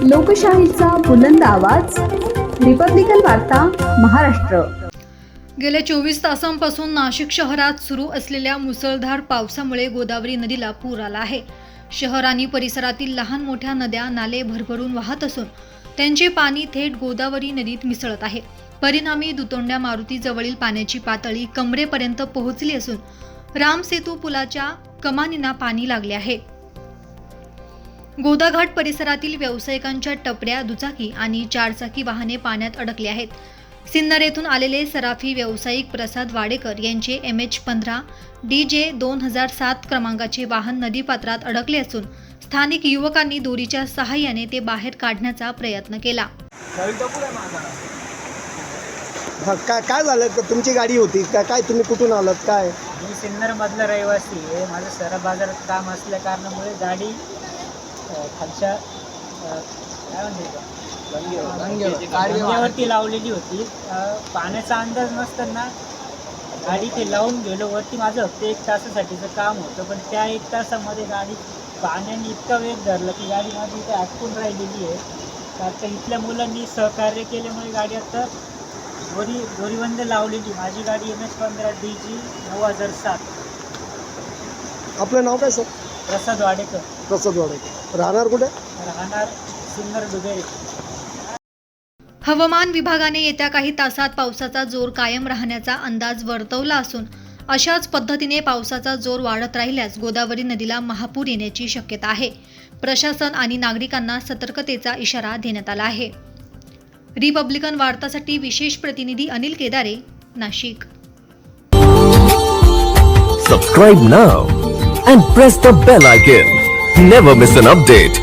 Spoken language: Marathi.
लोकशाहीचा बुलंद आवाज, रिपब्लिकन वार्ता महाराष्ट्र। गेल्या 24 तासांपासून नाशिक शहरात सुरू असलेल्या मुसळधार पावसामुळे गोदावरी नदीला पूर आला आहे। शहर आणि परिसरातील लहान मोठ्या नद्या नाले भरभरून वाहत असून त्यांचे पाणी थेट गोदावरी नदीत मिसळत आहे। परिणामी दुतोंड्या मारुती जवळील पाण्याची पातळी कमरेपर्यंत पोहोचली असून रामसेतू पुलाच्या कमानींना पाणी लागले आहे। गोदाघाट परिसरातील व्यावसायिकांच्या टपऱ्या, दुचाकी आणि चारचाकी वाहने पाण्यात अडकली आहेत। सिन्नर येथून आलेले सराफी व्यावसायिक प्रसाद वाडेकर यांचे MH15 DJ 2007 क्रमांकाचे वाहन नदीपात्रात अडकले असून स्थानिक युवकांनी दोरीच्या सहाय्याने ते बाहेर काढण्याचा प्रयत्न केला। काय झालं? तुमची गाडी होती काय? तुम्ही कुठून आलात? काय? मी सिन्नर मधला रहिवासी आहे। माझं सरा बाजारात काम असल्या कारणामुळे गाडी खालच्या काय म्हणते गाडीवरती लावलेली होती। पाण्याचा अंदाज नसताना गाडी ते लावून गेलो वरती। माझं फक्त 1 तासासाठीचं काम होतं, पण त्या 1 तासामध्ये गाडी पाण्याने इतका वेग धरला की गाडी माझी इथे अटकून राहिलेली आहे। आता इथल्या मुलांनी सहकार्य केल्यामुळे गाडी आता दोरीबंद लावलेली। माझी गाडी MH15 DG 2007। आपलं नाव काय सर? प्रसाद वाडेकर। प्रसाद वाडेकर। राहणार कुठे? राहणार सिन्नर दुबेरी। हवामान विभागाने येत्या काही तासात पावसाचा जोर कायम राहण्याचा अंदाज वर्तवला असून अशाच पद्धतीने पावसाचा जोर वाढत राहिल्यास गोदावरी नदीला महापूर येण्याची शक्यता आहे। प्रशासन आणि नागरिकांना सतर्कतेचा इशारा देण्यात आला आहे। रिपब्लिकन वार्तासाठी विशेष प्रतिनिधी अनिल केदारे, Nashik. Subscribe now and press the bell icon. Never miss an update.